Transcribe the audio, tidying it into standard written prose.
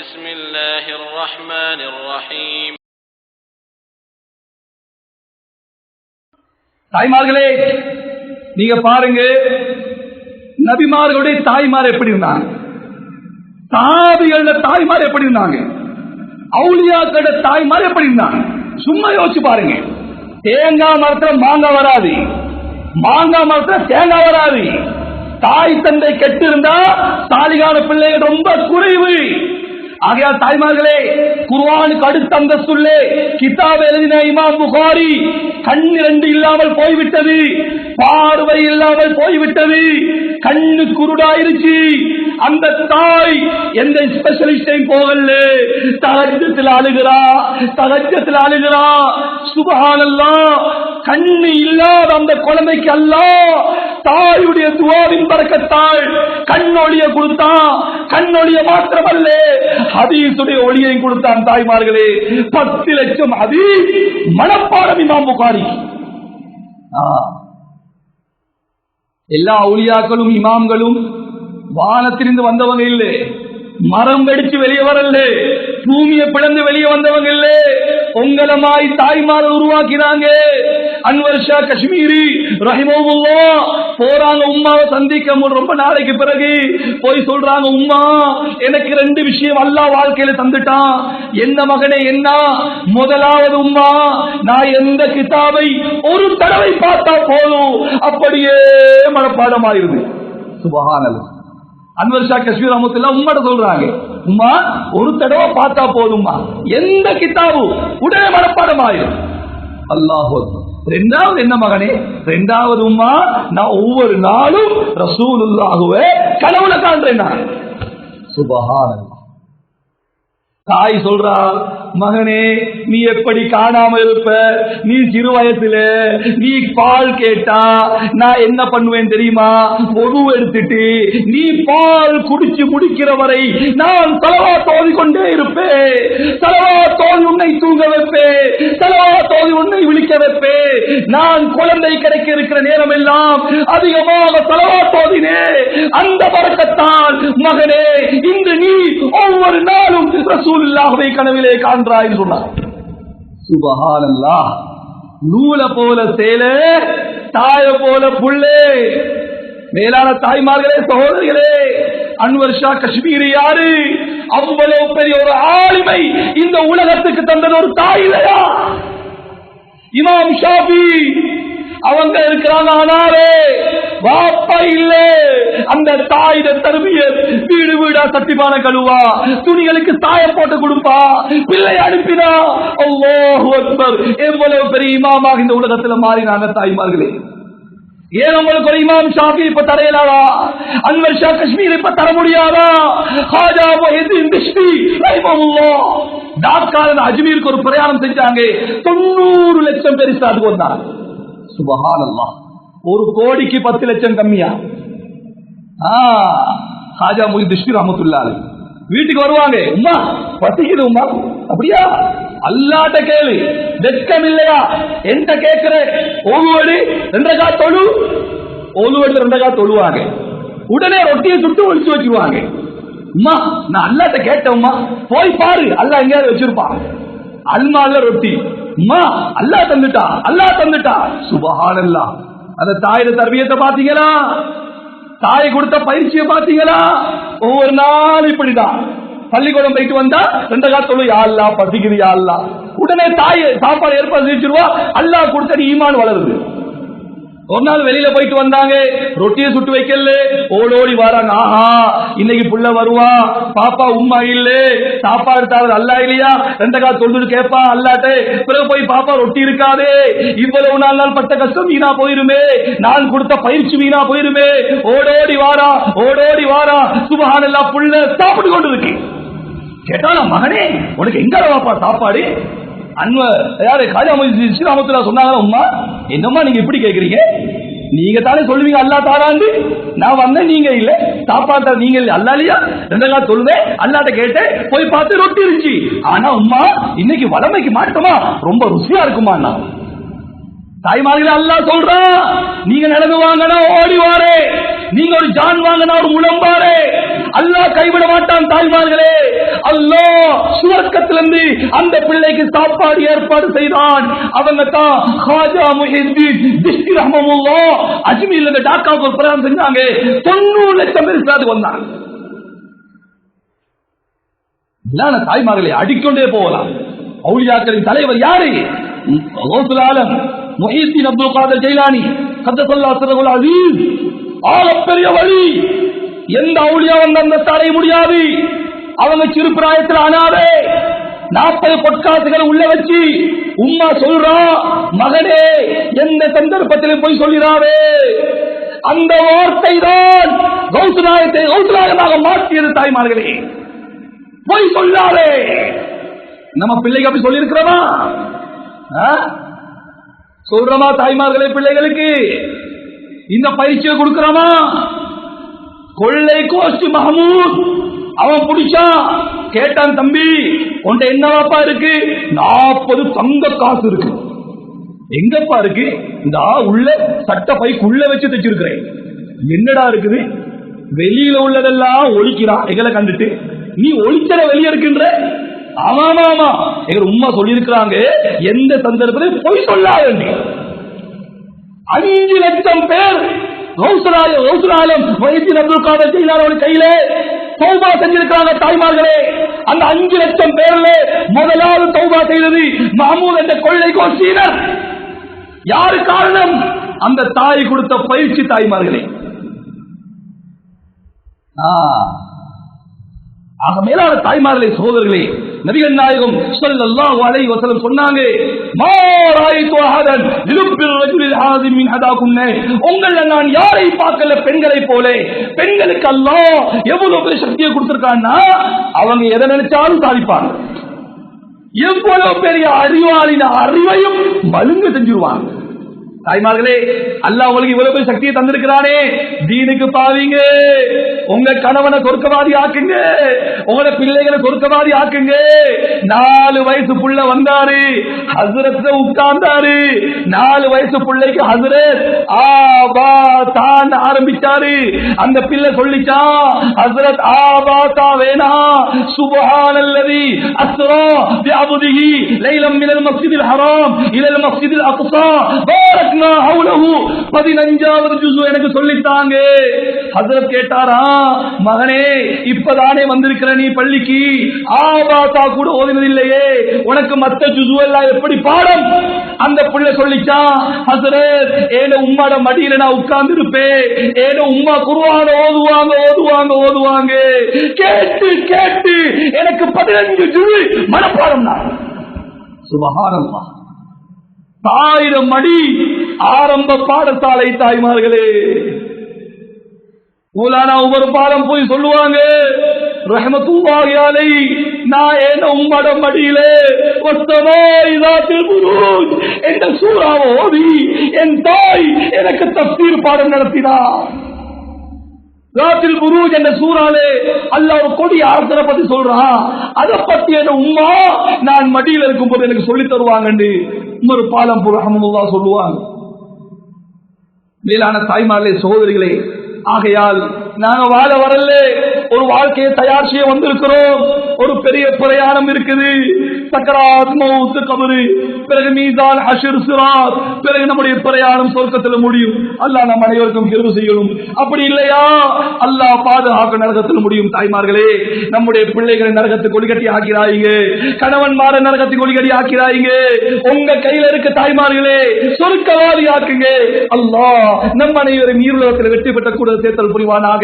بسم الله الرحمن الرحيم. தாய்மார்களே, நீங்க பாருங்க, நபிமார்களுடைய தாய்மார் எப்படி இருந்தாங்க, தாபிகளோட தாய்மார் எப்படி இருந்தாங்க, அவுலியாக்களோட தாய்மார் எப்படி இருந்தாங்க. சும்மா யோசிச்சு பாருங்க. தேங்காய் மரத்துல மாங்காய் வராது, மாங்காய் மரத்துல தேங்காய் வராது. தாய் தந்தை கெட்டு இருந்தா தாலிகான பிள்ளைகள் ரொம்ப குறைவு. ஆகையால் தாய்மார்களே, குர்ஆனுக்கு அடுத்த அந்தஸ்துள்ளே கிதாப் எழுதின இமாம் புகாரி கண்ணு ரெண்டு இல்லாமல் போய்விட்டது, பார்வை இல்லாமல் போய்விட்டது, கண்ணு குருடாயிருச்சு. அந்த தாய் எந்த ஸ்பெஷலிஸ்டையும் போகல, தஹஜ்ஜுதுல அழுகிறா, தஹஜ்ஜுதுல அழுகிறா. சுப்ஹானல்லாஹ், கண்ணு இல்லாத அந்த குழந்தைக்கு அல்லாஹ் தாயுடைய துஆவின் பரக்கத்தால் கண்ணொளிய கொடுத்தான். கண்ணொளிய மாத்திரமல்ல, ஹதீஸுடைய ஒளியையும் கொடுத்தான். தாய்மார்களே, 10 லட்சம் ஹதீஸ் மனப்பாடம் இமாம் புகாரி. எல்லா அவுலியாக்களும் இமாம்களும் வானத்திலிருந்து வந்தவங்க இல்லை, மரம் வெடிச்சு வெளியே வரல, பூமியை பிளந்து வெளியே வந்தவங்க இல்லை. உங்களமாய் தாய்மார் உருவாக்கினாங்க. அன்வர் ஷா காஷ்மீரி ரஹிமஹுல்லாஹ் போறாங்க உம்மாவை சந்திக்க. ரொம்ப நாளைக்கு பிறகு போய் சொல்றாங்க, உம்மா எனக்கு 2 விஷயம் அல்லாஹ் வாழ்க்கையில தந்துட்டான். என்ன மகனே, என்ன? முதலாவது, உம்மா நான் எந்த கிதாபை ஒரு தடவை பார்த்தா போதும் அப்படியே மனப்பாடமாயிருது. சுப்ஹானல்லாஹ். அன்வர் ஷா காஷ்மீர் ரஹ்மத்துல்லாஹ் உம்மட சொல்றாங்க, உம்மா ஒரு தடவை பார்த்தா போதும்மா, எந்த கிதாபு உடனே மனப்பாடமாயிரும். அல்லாஹ் அக்பர். ரெண்டாவது என்ன மகனே? ரெண்டாவது, உம்மா நான் ஒவ்வொரு நாளும் ரசூலுல்லாஹ்வை கனவுல காண்றேன். சுப்ஹானல்லாஹ். தாய் சொல்றா, மகனே நீ எப்படி காணாமல் இருப்ப? நீ சிறு வயசுல நீ பால் கேட்டா நான் என்ன பண்ணுவேன் தெரியுமா? ஒது எடுத்துட்டு நீ பால் குடிச்சு முடிக்கிற வரை நான் ஸலவாத் ஓதிக்கொண்டே இருப்பேன். ஸலவாத் ஓதி உன்னை தூங்க வைப்பேன், ஸலவாத் ஓதி உன்னை விழிக்க வைப்பேன். நான் குழந்தை கிடைக்க இருக்கிற நேரம் எல்லாம் அதிகமாக ஸலவாத் ஓதினே. அந்த பரக்கத்தால் மகனே இன்று நீ ஒவ்வொரு நாளும் ரசூலுல்லாஹ்வை கனவிலே காண்றாய் சொன்னார். சுப்ஹானல்லாஹ். நூல போல சேலை, தாய போல புள்ளே. மேலான தாய்மார்களே, சகோதரிகளே, அன்வர் ஷா காஷ்மீரி யாரு? அவ்வளவு பெரிய ஒரு ஆளுமை இந்த உலகத்துக்கு தந்தது ஒரு தாய் இல்லையா? இமாம் ஷாஃபி அவங்க இருக்கிறாங்க, ஆனாரே வாப்பா இல்ல. அந்த தாயிட தர்பியத், வீடு வீடா சட்டிபான கழுவா, துணிகளுக்கு சாயம் போட்டு கொடுப்பா, பிள்ளை அனுப்பினா. அல்லாஹு அக்பர். எவ்வளவு பெரிய இமாமாக இந்த உலகத்துல மாறினாங்க தாய்மார்களே. ஏன் உங்களுக்கு ஒரு இமாம் ஷாஃபி இப்ப தரையலாதா? அன்வர் ஷா காஷ்மீர் இப்ப தர முடியாதா? ஹாஜா முஹிதீன் திஷ்தி ரஹிமஹுல்லாஹ் டாக்கால அஜ்மீருக்கு ஒரு பிரயாணம் செஞ்சாங்க. 90 லட்சம் பேர் இஸ்லாத்துக்கு வந்தாங்க. சுப்ஹானல்லாஹ். 1 கோடிக்கு 10 லட்சம் கம்மியா? ஹாஜா முஹிதீன் திஷ்தி ரஹ்மத்துல்லாஹி அலைஹி வீட்டுக்கு வருவாங்க. உம்மா பசிக்குது உம்மா. அப்படியா? அல்லாஹ்ட்ட கேளு, வெட்கம் இல்லையா? என்கிட்ட கேட்கிற? ஒழுவடி 2 ரக்காத் தொழு. ஒழுவடி 2 ரக்காத் தொழுவாங்க. உடனே ரொட்டியை சுட்டு ஒழிச்சு வச்சிருவாங்க. உம்மா நான் அல்லாஹ்ட்ட கேட்டேம்மா, போய் பாரு அல்லாஹ் எங்கேயாவது வச்சிருப்பான். அல்மால ரொட்டி. உம்மா அல்லாஹ் தந்துட்டா, அல்லாஹ் தந்துட்டா. சுப்ஹானல்லாஹ். அந்த தாயோட தர்பியத்தை பாத்தீங்களா? தாய் கொடுத்த பயிற்சியை பாத்தீங்களா? ஒவ்வொரு நாள் இப்படிதான். பள்ளிக்கூடம் போயிட்டு வந்தா 2 ரக்காத் தொழு, யா அல்லாஹ் பசிக்குது யா அல்லாஹ். உடனே தாய் சாப்பாடு ஏற்பாடு செஞ்சிருவா. அல்லாஹ் கொடுத்த ஈமான் வளருது. ஒரு நாள் வெளியில போயிட்டு வந்தாங்க, ரொட்டியை சுட்டு வைக்கல, ஓடோடி வராங்க. ஆஹா இன்னைக்கு புள்ள வருவா, பாப்பா உம்மா இல்ல, சாப்பாடு தாரு அல்லாஹ் இல்லையா? 2 ரக்காத் தொழுது கேட்பா அல்லாஹ்ட்ட. பிறகு போய் பாப்பா ரொட்டி இருக்காதே, இவ்வளவு நாள் பட்ட கஷ்டம் வீணா போயிருமே, நான் கொடுத்த பயிற்சி வீணா போயிருமே. ஓடோடி வாரா, ஓடோடி வாரா. சுப்ஹானல்லாஹ். புள்ள சாப்பிட்டு கொண்டு இருக்கு. கேட்டானா, மகனே உனக்கு எங்க வாப்பா சாப்பாடு? அன்வர் யாரு காஜா முஹிதீன் திஷ்தி ரஹ்மத்துல்லாஹி சொன்னாங்க, உம்மா என்னம்மா நீங்க இப்படி கேக்குறீங்க? நீங்க தானே சொல்லுவீங்க அல்லாஹ் தாராண்டு. நான் வந்தேன், நீங்க இல்ல. சாப்பாடு நீங்க இல்ல, அல்லாஹ் இல்லையா? 2 ரக்காத் தொழுதே, அல்லாஹ்ட்ட கேட்டேன், போய் பார்த்து ரொட்டி இருந்துச்சு. ஆனா உம்மா இன்னைக்கு வளமைக்கு மாட்டோமா, ரொம்ப ருசியா இருக்குமா. தாய்மார்களே, அல்லாஹ் சொல்றான், நீங்க நடந்து வாங்கினா ஓடி வாரே, நீங்க ஒரு ஜான் வாங்கினா ஒரு முழம்பாரே. அல்லாஹ் கைவிட மாட்டான் தாய்மார்களே. அல்லாஹ் சுவர்க்கத்திலிருந்து அந்த பிள்ளைக்கு சாப்பாடு ஏற்பாடு செய்தான். அவங்க தான் ஹாஜா முஹித்தீன் திஷ்டி ரஹ்மத்துல்லாஹ் அஜ்மீர்ல இருந்து டாக்காவுக்கு ஒரு பிரயாணம் செஞ்சாங்க. 90 லட்சம் பேர் இஸ்லாத்துக்கு வந்தாங்க. தாய்மார்களை அடிக்கொண்டே போகலாம். அவுலியாக்களின் தலைவர் யாரு? கௌசுல் ஆலம் முஹித்தீன் அப்துல் காதர் ஜைலானி கத்தஸல்லாஹு சிர்ருல் அஸீஸ். ஆகப்பெரிய வழி. எந்த அவுலியா வந்து தடை முடியாது. அவங்க சிறு பிராயத்தில் அனாதை 40 பொற்காசுகளை உள்ள வச்சு உம்மா சொல்றா, மகனே எந்த சந்தர்ப்பத்திலும் போய் சொல்லிடாவே. அந்த வார்த்தை தான் கௌசுலாயமாக மாற்றியது. தாய்மார்களே, போய் சொல்லாதே. நம்ம பிள்ளைக்கு அப்படி சொல்லி இருக்கிறோமா? சொல்றோமா? தாய்மார்களே, பிள்ளைகளுக்கு இந்த பயிற்சியை கொடுக்கிறோமா? கொள்ளை கோஷ்டி மஹமூத் அவன் பிடிச்சான். கேட்டான், தம்பி உன்ட்ட என்னவாப்பா இருக்கு? 40 தங்க காசு இருக்கு. எங்கப்பா இருக்கு? இந்த உள்ள சட்ட பைக்குள்ள வச்சு தைச்சிருக்கிறேன். என்னடா இருக்குது? வெளியில உள்ளதெல்லாம் ஒழிக்கிறான். எங்களை கண்டுட்டு நீ ஒழிச்சத வெளியே இருக்கின்ற. ஆமாமா, எங்க உம்மா சொல்லி இருக்கிறாங்க, எந்த சந்தர்ப்பத்தில் போய் சொல்லாத. 5 லட்சம் பேர் கையில தௌபா செஞ்சிருக்காங்க. தாய்மார்களே, அந்த 5 லட்சம் பேர்ல முதலாவது தௌபா செய்தது மஹமூத் என்ற கொள்ளை கோஷ்டியினர். யாரு காரணம்? அந்த தாய் கொடுத்த பயிற்சி. தாய்மார்களே, ஆக மேலான தாய்மார்களே, சகோதரர்களே, நபிகள் நாயகம் ஸல்லல்லாஹு அலைஹி வஸல்லம் சொன்னாங்க, மா ராயிது அஹதன் லிலுபிர் ரஜுலில் ஹாஸிம் மின் ஹதாகுன்ன. உங்கள நான் யாரை பார்க்கல பெண்களை போல. பெண்களுக்கு அல்லாஹ் எவ்வளவு பெரிய சக்தியை கொடுத்திருக்கான்னா, அவங்க எதை நினைச்சாலும் சாதிப்பாங்க. எவ்வளவு பெரிய அறிவாளின அறிவையும் மழுங்க செஞ்சிருவாங்க. தாய்மார்களே, அல்லாஹ் உங்களுக்கு இவ்வளவு பெரிய சக்தியை தந்திருக்கிறானே, தீனுக்கு பாவீங்க. உங்க கணவனை சொர்க்கவாதி ஆக்குங்க, உங்களோட பிள்ளைகளை சொர்க்கவாதி ஆக்குங்க. 4 வயசு புள்ள வந்தாரு, ஹஸ்ரத் உட்கார்ந்தாரு. 4 வயசு பிள்ளைக்கு ஹஸ்ரத் ஆபா தான் ஆரம்பிச்சாரு. அந்த பிள்ளை சொல்லிச்சான், ஹஸ்ரத் ஆபா தா வேணா, சுப்ஹானல்லதி அஸ்ரா பிஅப்திஹி லைலம் மினல் மஸ்ஜிதில் ஹராம் இலல் மஸ்ஜிதில் அக்ஸா பாரக் 15வது ஜுஸு எனக்கு சொல்லித்தாங்க. ஹஜ்ரத் கேட்டாரா, மகனே இப்பதானே வந்திருக்கிற நீ பள்ளிக்கு, ஆபாசா கூட ஓதினதில்லையே, உனக்கு மத்த ஜுஸு எல்லாம் எப்படி பாடம்? அந்த புள்ள சொல்லிச்சான், ஹஜ்ரத் ஏன உம்மாட மடியில நான் உட்கார்ந்து இருப்பேன், ஏன உம்மா குர்ஆன் ஓதுவாங்க. கேட்டு கேட்டு எனக்கு 15 ஜுஸு மனப்பாடம். நான் சுப்ஹானல்லாஹ். 1000 அடி ஆரம்ப பாடசாலை. தாய்மார்களே, ஊலானா ஒவ்வொரு பாடம் போய் சொல்லுவாங்க, ரஹ்மத்துல்லாஹி அலைஹி, நான் ஏன உம்மட மடியிலே வஸ்ஸமாஇ ஸாத்தில் புரூஜ் என்ற சூறாவை ஓதி என் தாய் எனக்கு தஃப்சீர் பாடம் நடத்தினார். ஸாத்தில் புரூஜ் என்ற சூறாலே அல்லாஹ் ஒரு கொடி அரசரை பத்தி சொல்றான். அதை பத்தி என்ன உம்மா நான் மடியில் இருக்கும் போது எனக்கு சொல்லி தருவாங்க. இன்னொரு பாலம் ரஹ்மத்துல்லாஹ் சொல்லுவாங்க. மேலான தாய்மார்களே, சகோதரிகளே, ஆகையால் நாங்க வாழ வரல, ஒரு வாழ்க்கையை தயார் செய்ய வந்திருக்கிறோம். ஒரு பெரிய பிரயாணம் இருக்குது. சக்கராத், மௌத், கபரு, பிறகு மீசான், ஹஷ்ர், சிராத், பிறகு நம்முடைய பிரயாணம் சொர்க்கத்தில் முடியும். அல்லாஹ் நம் அனைவருக்கும் கிருபை செய்யணும். அப்படி இல்லையா அல்லாஹ் பாதுகாக்க நரகத்தில் முடியும். தாய்மார்களே, நம்முடைய பிள்ளைகளை நரகத்துக்கு ஒளிகட்டி ஆக்கிறாங்க, கணவன்மார நரகத்துக்கு ஒளிகட்டி ஆக்கிறாங்க. உங்க கையில இருக்க தாய்மார்களே, சொர்க்கவாதி ஆக்குங்க. அல்லாஹ் நம் அனைவரும் ஈருலகத்தில் வெற்றி பெற்ற கூட சேர்த்தல் புரிவானாக.